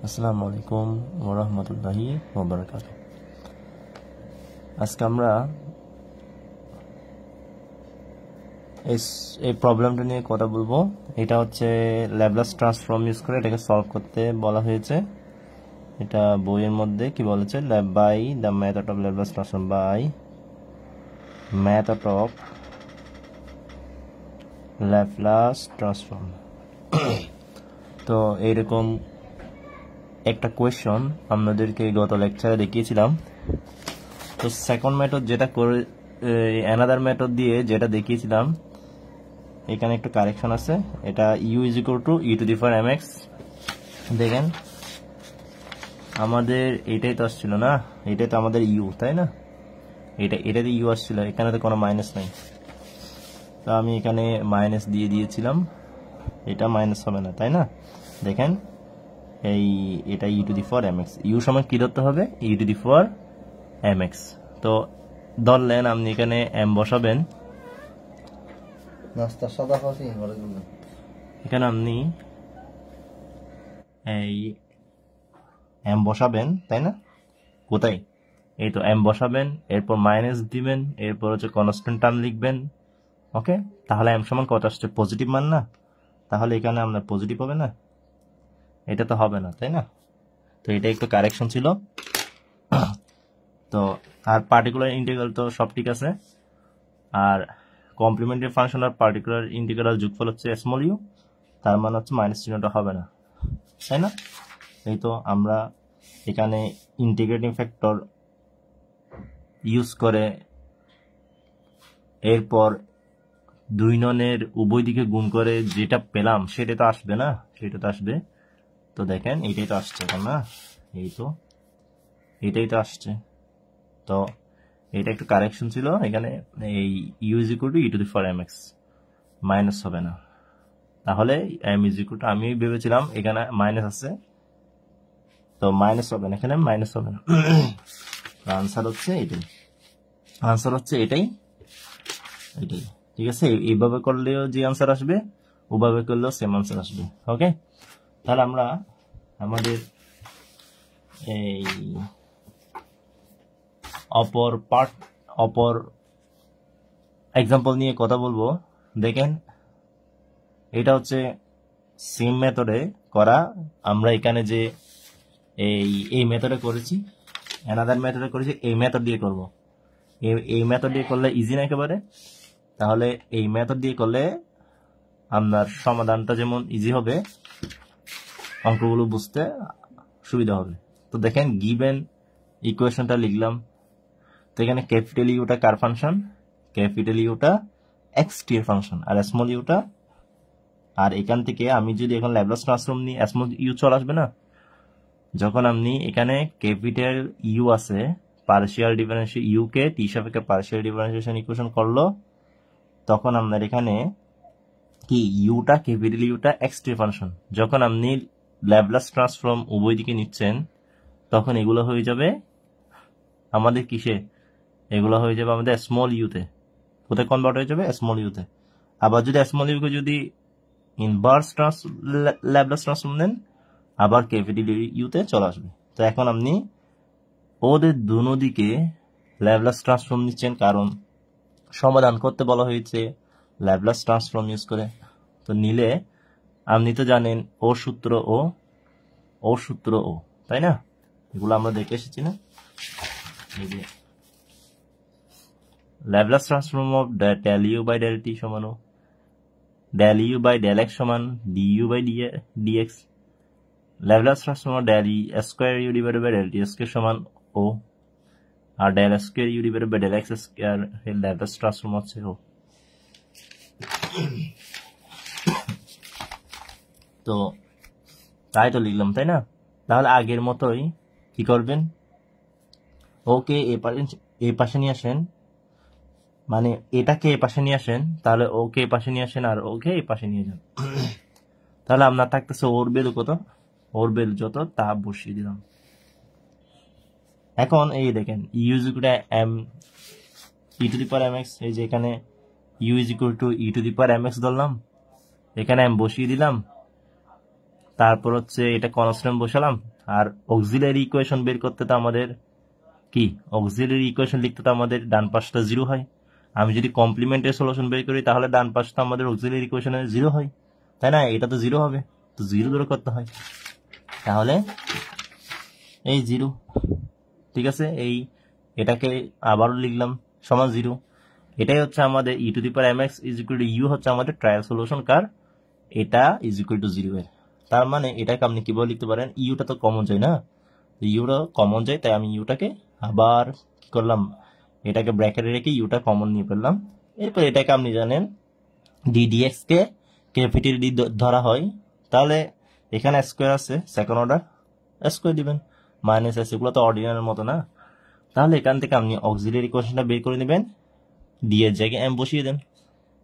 আসসালামু আলাইকুম ওয়া রাহমাতুল্লাহি ওয়া বারাকাতুহু। আজকে আমরা এই প্রবলেমটা নিয়ে কথা বলবো। এটা হচ্ছে ল্যাপ্লাস ট্রান্সফর্ম ইউজ করে এটাকে সলভ করতে বলা হয়েছে। এটা বইয়ের মধ্যে কি বলেছে, by the method of Laplace transform, by method of Laplace transform. তো এইরকম একটা কোয়েশ্চন আপনাদেরকে গত লেকচারে দেখিয়েছিলাম। তো সেকেন্ড মেথড যেটা করে অ্যানাদার মেথড দিয়ে যেটা দেখিয়েছিলাম, এখানে একটু কারেকশন আছে। এটা u is equal to e to the power mx। দেখেন আমাদের এটাই তো আসছিল না, এটাই তো আমাদের ইউ, তাই না? এটাতে ইউ আসছিল, এখানে তো কোনো মাইনাস নাই, তো আমি এখানে মাইনাস দিয়ে দিয়েছিলাম। এটা মাইনাস হবে না, তাই না? দেখেন এটা e to the power mx, u সমান কি ধরতে হবে? E to the power mx। তো ধরলেন আপনি এখানে m বসাবেন, এখানে আপনি এই m বসাবেন, তাই না? কোথায়? এই তো m বসাবেন, এরপর মাইনাস দিবেন, এরপর হচ্ছে কনস্ট্যান্ট টার্ম লিখবেন। ওকে, তাহলে m সমান কত আসছে? পজিটিভ মান না? তাহলে এখানে আপনার পজিটিভ হবে না, এটা তো হবে না, তাই না? তো এটা একটু কারেকশন ছিল। তো আর পার্টিকুলার ইন্টিগ্রাল তো সব ঠিক আছে, আর কমপ্লিমেন্টারি ফাংশন আর পার্টিকুলার ইন্টিগ্রাল যোগফল হচ্ছে স্মল ইউ, তার মানে হচ্ছে মাইনাস চিহ্নটা হবে না, তাই না? এই তো আমরা এখানে ইন্টিগ্রেটিং ফ্যাক্টর ইউজ করে এরপর দুই ননের উভয় দিকে গুণ করে যেটা পেলাম সেটা তো আসবে না, সেটা তো আসবে। তো দেখেন এটাই তো আসছে এখন না, এই তো এটাই তো আসছে। তো এটা একটু কারেকশন ছিল এখানে, এই u is equal to e to the power mx, minus হবে না। তাহলে m ইজ ইকুয়াল টু, আমি ভেবেছিলাম এখানে মাইনাস আছে, তো মাইনাস হবে না, এখানে মাইনাস হবে না। আনসার হচ্ছে এটাই, আনসার হচ্ছে এটাই, এটাই ঠিক আছে। এইভাবে করলেও যে আনসার আসবে, ওভাবে করলেও সেম আনসার আসবে। ওকে, তাহলে আমরা আমাদের এই অপর এক্সাম্পল নিয়ে কথা বলবো। দেখেন এটা হচ্ছে সেম মেথডে করা। আমরা এখানে যে এই মেথডে করেছি, অ্যানাদার মেথডে করেছি, এই মেথড দিয়ে করব। এই মেথড দিয়ে করলে ইজি না একেবারে, তাহলে এই মেথড দিয়ে করলে আপনার সমাধানটা যেমন ইজি হবে, অঙ্কগুলো বুঝতে সুবিধা হবে। তো দেখেন গিভেন ইকুয়েশনটা লিখলাম। তো এখানে ক্যাপিটাল ইউটা কার ফাংশন? ক্যাপিটাল ইউটা এক্স টি এর ফাংশন, আর স্মল ইউটা, আর এখান থেকে আমি যদি এখন ল্যাপ্লাস ট্রান্সফর্ম নিই, স্মল ইউ চলে আসবে না? যখন আপনি এখানে ক্যাপিটাল ইউ আছে, পার্শিয়াল ডিফারেন্সিয়েশন ইউ কে টি সাপেক্ষে পার্শিয়াল ডিফারেন্সিয়েশন ইকুয়েশন করলো, তখন আপনার এখানে কি ইউটা, ক্যাপিটাল ইউটা এক্স টি ফাংশন, যখন আপনি ল্যাপ্লাস ট্রান্সফর্ম উভয় দিকে নিচ্ছেন, তখন এগুলো হয়ে যাবে আমাদের কিসে? এগুলো হয়ে যাবে আমাদের স্মল ইউতে। কোথায় কনভার্ট হয়ে যাবে? স্মল ইউতে। আবার যদি স্মল ইউকে যদি ইনভার্স ল্যাপ্লাস ট্রান্সফর্ম নেন, আবার ক্যাপিটাল ইউতে চলে আসবে। তো এখন আপনি ওদের দুনো দিকে ল্যাপ্লাস ট্রান্সফর্ম নিচ্ছেন, কারণ সমাধান করতে বলা হয়েছে ল্যাপ্লাস ট্রান্সফর্ম ইউজ করে। তো নিলে আপনি তো জানেন ও সূত্র ও সূত্র ও, তাই না? এগুলো আমরা দেখে এসেছি না? এই যে Laplace transform of del u by del t সমান ও, del u by del x সমান d u by d x, Laplace transform of del square u divided by del t square সমান ও, আর del square u divided by del x square Laplace transform হচ্ছে ও। তো তাই তো লিখলাম, তাই না? তাহলে আগের মতোই কি করবেন, ওকে এ পাশে নিয়ে আসেন, মানে এটাকে এ পাশে নিয়ে আসেন, তাহলে ওকে এ পাশে নিয়ে আসেন, আর ওকে এ পাশে নিয়ে যান। তাহলে আপনার থাকতেছে ওর ভ্যালু কত? ওর ভ্যালু যত তা বসিয়ে দিলাম। এখন এই দেখেন u is equal to m e to the power m x, এই যে এখানে u is equal to e to the power m x ধরলাম, এখানে এম বসিয়ে দিলাম। তারপর হচ্ছে এটা কনস্ট্যান্ট বসালাম। আর অক্সিলারি ইকুয়েশন বের করতে তো আমাদের কি, অক্সিলারি ইকুয়েশন লিখতে তো আমাদের ডান পাশটা 0 হয়। আমি যদি কমপ্লিমেন্টের সলিউশন বের করি তাহলে ডান পাশটা আমাদের অক্সিলারি ইকুয়েশনে 0 হয়, তাই না? এটা তো 0 হবে, তো 0 দূর করতে হয়। তাহলে এই 0, ঠিক আছে, এটাকে আবারও লিখলাম সমান 0। এটাই হচ্ছে আমাদের e⁻mx = u হচ্ছে আমাদের ট্রায়াল সলিউশন কার, এটা = 0 এর। তার মানে এটাকে আপনি কিভাবে লিখতে পারেন, ইউটা তো কমন যায় না, ইউটা কমন যায়, তাই আমি ইউটাকে আবার কি করলাম, এটাকে ব্র্যাকেটে রেখে ইউটা কমন নিয়ে ফেললাম। এরপর এটাকে আপনি জানেন ddx কে ক্যাপিটাল ডি ধরা হয়, তাহলে এখানে স্কোয়ার আছে সেকেন্ড অর্ডার, স্কোয়ার দিবেন, মাইনাস আছে, এগুলো তো অর্ডিনারের মতো না। তাহলে এখান থেকে আপনি অক্সিলারি ইকুয়েশনটা বের করে নেবেন, ডি এর জায়গায় এম বসিয়ে দেন,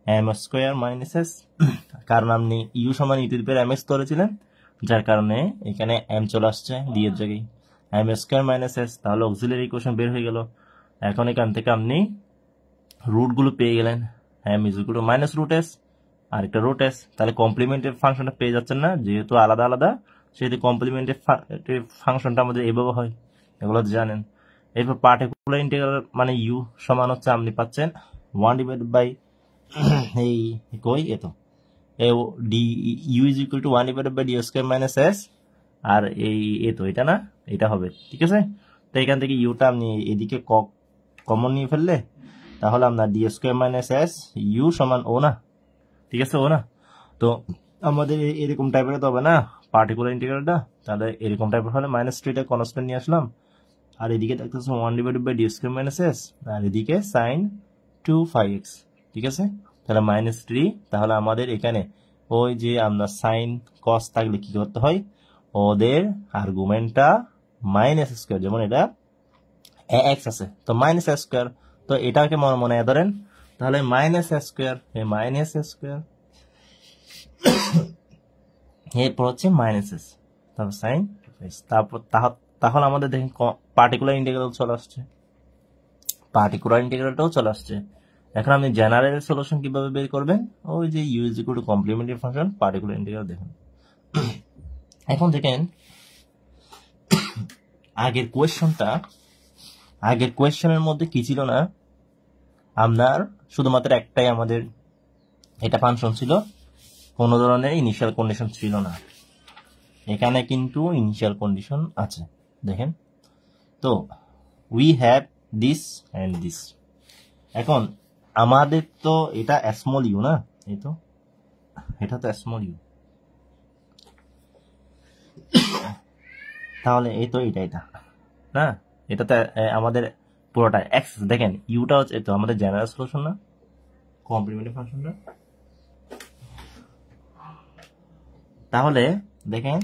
এম স্কোয়ার মাইনাস এস, কারণ আপনি ইউ সমান e⁻mx ধরেছিলেন, যার কারণে এখানে এম চলে আসছে ডি এর জায়গায়, এম স্কোয়ার মাইনাস এস, তাহলে অক্সিলারি ইকুয়েশন বের হয়ে গেল। এখন এখান থেকে আপনি রুটগুলো পেয়ে গেলেন, এম = মাইনাস রুট এস আর একটা রুট এস, তাহলে কমপ্লিমেন্টের ফাংশনটা পেয়ে যাচ্ছেন না, যেহেতু আলাদা আলাদা সেহেতু কমপ্লিমেন্টের ফাংশনটা আমাদের এভাবে হয়, এগুলো জানেন। এরপর পার্টিকুলার ইন্টিগ্রাল মানে ইউ সমান হচ্ছে আপনি পাচ্ছেন 1/, এই কই এতো ডি, ইউ = 1/d² - s, আর এই এতো এটা না, এটা হবে, ঠিক আছে। তো এখান থেকে ইউটা আপনি এদিকে কমন নিয়ে ফেললে তাহলে আপনার d² - s ইউ সমান ও না, ঠিক আছে, ও না। তো আমাদের এরকম টাইপের তো হবে না পার্টিকুলার ইন্টিগ্রালটা, তাহলে এরকম টাইপের হলে -3টা কনস্ট্যান্ট নিয়ে আসলাম, আর এদিকে থাকতেছে 1/d² - s, আর এদিকে sin 2πx, ঠিক আছে। তাহলে -3, তাহলে আমাদের এখানে ওই যে আমরা সাইন কস থাকলে কি করতে হয়, ওদের আর্গুমেন্টটা -² যেমন এটা x আছে তো -² তো এটাকে মনে ধরেন, তাহলে -² -² এরপর হচ্ছে -s, তারপর সাইন, তারপর তাহলে আমাদের দেখেন পার্টিকুলার ইন্টিগ্রাল চলে আসছে, পার্টিকুলার ইন্টিগ্রালটাও চলে আসছে। এখন আপনি জেনারেল সলিউশন কিভাবে বের করবেন, ওই যে u = complementary function particular integral দেখুন। এখন দেখেন আগের কোয়েশ্চেনের মধ্যে কি ছিল না, আপনার শুধুমাত্র একটাই আমাদের এটা ফাংশন ছিল, কোন ধরনের ইনিশিয়াল কন্ডিশন ছিল না। এখানে কিন্তু ইনিশিয়াল কন্ডিশন আছে, দেখেন তো we have this and this. এখন আমাদের তো এটা স্মল ইউ না, এই তো এটা তো স্মল ইউ, তাহলে এই তো এটা না, এটাতে আমাদের পুরোটা এক্স, দেখেন ইউটা হচ্ছে তো আমাদের জেনারেল সলিউশন না, কমপ্লিমেন্টারি ফাংশনটা। তাহলে দেখেন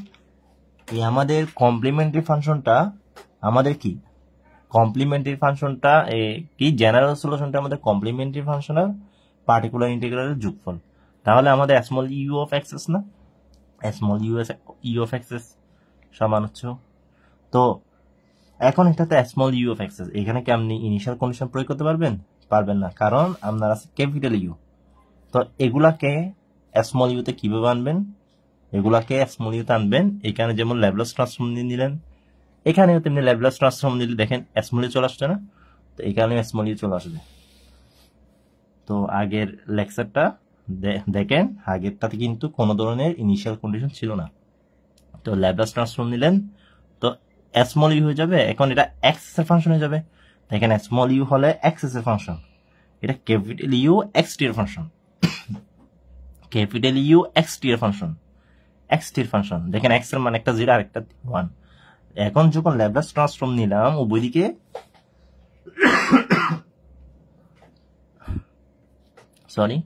এই আমাদের কমপ্লিমেন্টারি ফাংশনটা আমাদের কি, কমপ্লিমেন্টারি ফাংশনটা কি জেনারেল সলিউশনটা আমাদের কমপ্লিমেন্টারি ফাংশনের পার্টিকুলার ইন্টিগ্রালের যোগফল। তাহলে আমাদের স্মল ইউ অফ এক্সেস না, স্মল ইউ অফ এক্সেস সমান হচ্ছে, তো এখন এটাতে স্মল ইউ অফ এক্সেস, এখানে কি আপনি ইনিশিয়াল কন্ডিশন প্রয়োগ করতে পারবেন না, কারণ আপনার আছে ক্যাপিটাল ইউ। তো এগুলাকে স্মল ইউতে কিভাবে আনবেন, এগুলাকে স্মল ইউতে আনবেন, এখানে যেমন ল্যাপ্লাস ট্রান্সফর্ম নিলেন, এখানেও তেমনি ল্যাপ্লাস ট্রান্সফর্ম নিলে দেখেন স্মল ইউ চলে আসছে না, তো এখানে স্মল ইউ চলে আসবে। তো আগের লেকচারটা দেখেন, আগেরটাতে কিন্তু কোনো ধরনের ইনিশিয়াল কন্ডিশন ছিল না, তো ল্যাপ্লাস ট্রান্সফর্ম নিলেন তো স্মল ইউ হয়ে যাবে, এখন এটা এক্স এর ফাংশন হয়ে যাবে। দেখেন স্মল ইউ হলে এক্স এর ফাংশন, এটা ক্যাপিটাল ইউ এক্স টি এর ফাংশন, ক্যাপিটাল ইউ এক্স টি এর ফাংশন, দেখেন এক্স এর মান একটা 0 আর একটা 1। এখন যখন ল্যাপ্লাস ট্রান্সফর্ম নিলাম উভয় দিকে, সরি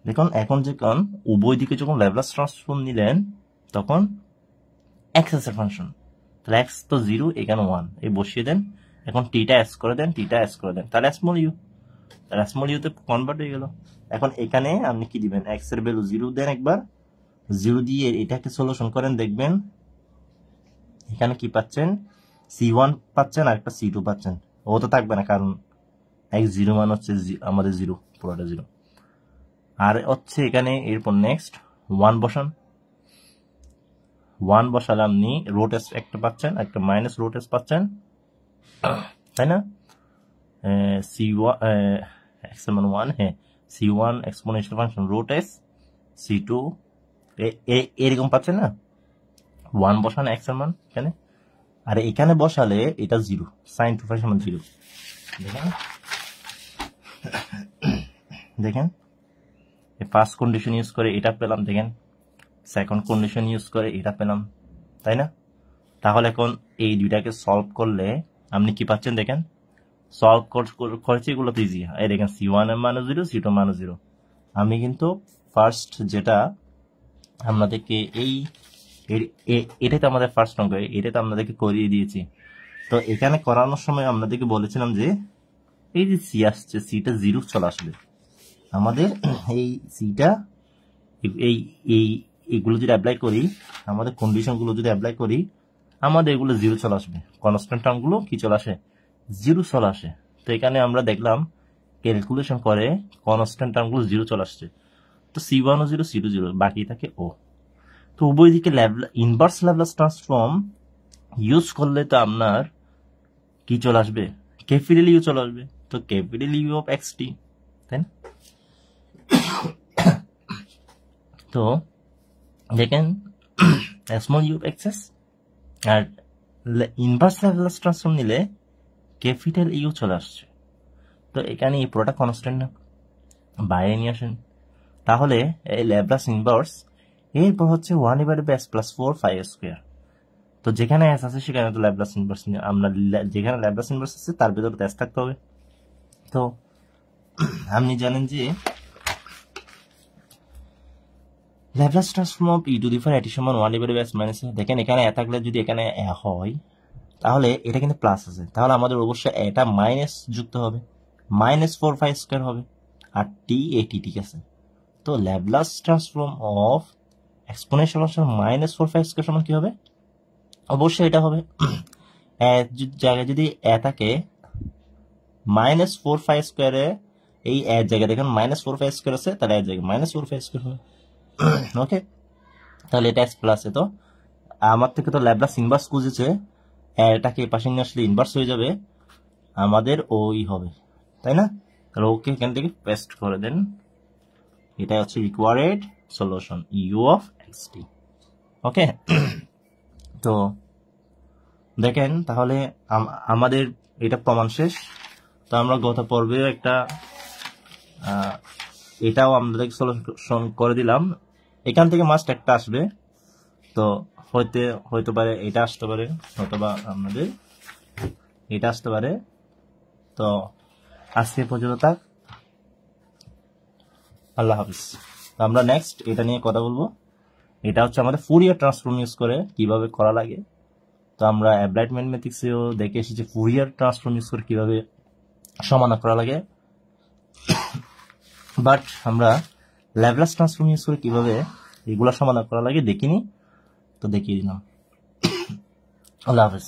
দেখুন এখন যখন উভয় দিকে যখন ল্যাপ্লাস ট্রান্সফর্ম নিলেন তখন এক্স এর ফাংশন, তাহলে এক্স তো 0 এখানে 1, এই বসিয়ে দেন, এখন টিটা এস করে দেন, তাহলে স্মল ইউ, তাহলে স্মল ইউতে কনভার্ট হয়ে গেল। এখন এখানে আপনি কি দিবেন, এক্স এর ভ্যালু 0 দেন, একবার 0 দিয়ে এটাকে সলিউশন করেন, দেখবেন এখানে কি পাচ্ছেন, C1 পাচ্ছেন আর একটা C2 পাচ্ছেন, ও তো থাকবে না কারণ x0 মান হচ্ছে আমাদের 0, পুরোটা 0, আর হচ্ছে এখানে এরপর নেক্সট 1 বসান, 1 বসালে আপনি রুট এস একটা পাচ্ছেন, একটা মাইনাস রুট এস পাচ্ছেন, তাই না? C1 এক্সপোনেনশিয়াল 1, হ্যাঁ C1 exponential function root S, C2 এরকম পাচ্ছেন না? 1 বসান এক্স এর মান এখানে, আর এখানে বসালে এটা 0, sin 2 সমান 0। দেখেন ফার্স্ট কন্ডিশন ইউজ করে এটা পেলাম, দেখেন সেকেন্ড কন্ডিশন ইউজ করে এটা পেলাম, তাই না? তাহলে এখন এই দুইটাকে সলভ করলে আপনি কি পাচ্ছেন দেখেন, সলভ করেছি এগুলো তো ইজি। এই দেখেন C1 এর মান 0, C2 মান 0। আমি কিন্তু ফার্স্ট যেটা আপনাদেরকে এটাই তো আমাদের ফার্স্ট অঙ্ক, এটাই তো আপনাদেরকে করিয়ে দিয়েছি। তো এখানে করানোর সময় আপনাদেরকে বলেছিলাম যে এই যে সি আসছে, সিটা 0 চলে আসবে। আমাদের এই সিটা এইগুলো যদি অ্যাপ্লাই করি, আমাদের কন্ডিশনগুলো যদি অ্যাপ্লাই করি, আমাদের এগুলো 0 চলে আসবে। কনস্ট্যান্ট টার্মগুলো কি চলে আসে, 0 চলে আসে। তো এখানে আমরা দেখলাম ক্যালকুলেশন করে কনস্ট্যান্ট টার্মগুলো 0 চলে আসছে। তো C1 ও 0, C2 0, বাকি থাকে ও। তো উভয় দিকে ইনভার্স ল্যাপ্লাস ট্রান্সফর্ম ইউজ করলে তো আপনার কি চলে আসবে, ক্যাপিটাল ইউ চলে আসবে। তো capital u of x t, তাই না? তো দেখেন স্মল ইউ অফ এক্সএস আর ইনভার্স ল্যাপ্লাস ট্রান্সফর্ম নিলে ক্যাপিটাল ইউ চলে আসছে। তো এখানে এই পুরোটা কনস্ট্যান্ট না, বাইরে নিয়ে আসেন। তাহলে এই ল্যাপ্লাস ইনভার্স এরপর হচ্ছে 1/s+4 phi স্কয়ার। তো যেখানে এস আছে সেখানে তো ল্যাপ্লাস ইনভার্স, আমরা যেখানে ল্যাপ্লাস ইনভার্স আছে তার ভিতরে এস থাকতে হবে। তো আপনি জানেন যে Laplace transform of e to the power এটি সমান 1/s - a। দেখেন এখানে এ থাকলে যদি এখানে এ হয় তাহলে এটা কিন্তু প্লাস আছে, তাহলে আমাদের অবশ্যই এটা মাইনাস যুক্ত হবে, -4 phi স্কয়ার হবে। আর টি এটি ঠিক আছে। তো Laplace transform of exponential function -4 phi square সমান কি হবে, অবশ্যই এটা হবে। জায়গায় যদি এ থাকে -4 phi স্কয়ারে, এই এর জায়গায় দেখেন -4 phi স্কয়ার আছে, তাহলে এর জায়গায় -4 phi স্কয়ার হবে। ওকে, তাহলে এটা এক্স প্লাস। তো আমার থেকে তো ল্যাপ্লাস ইনভার্স খুঁজেছে, এটাকে পাশে নিয়ে আসলে ইনভার্স হয়ে যাবে, আমাদের ওই হবে, তাই না? তাহলে ওকে এখান থেকে পেস্ট করে দেন। এটা হচ্ছে required solution u of x t. Okay, তো দেখেন তাহলে আমাদের এটা প্রমাণ শেষ। তো আমরা গত পর্বে একটা এটাও আমাদের সলিউশন করে দিলাম। এখান থেকে মাস্ট একটা আসবে, তো হইতে পারে এটা আসতে পারে, অথবা আমাদের এটা আসতে পারে। তো আজকে পর্যন্ত থাক, আল্লাহ হাফিজ। আমরা নেক্সট এটা নিয়ে কথা বলবো। এটা হচ্ছে আমাদের ফুরিয়ার ট্রান্সফর্ম ইউজ করে কিভাবে করা লাগে। তো আমরা অ্যাপ্লাইড ম্যাথমেটিক্সেও দেখে এসেছি ফুরিয়ার ট্রান্সফর্ম ইউজ করে কিভাবে সমাধান করা লাগে, বাট আমরা ল্যাপ্লাস ট্রান্সফর্ম ইউজ করে কিভাবে এগুলা সমাধান করা লাগে দেখিনি। তো দেখিয়ে দিলাম। আল্লাহ হাফেজ।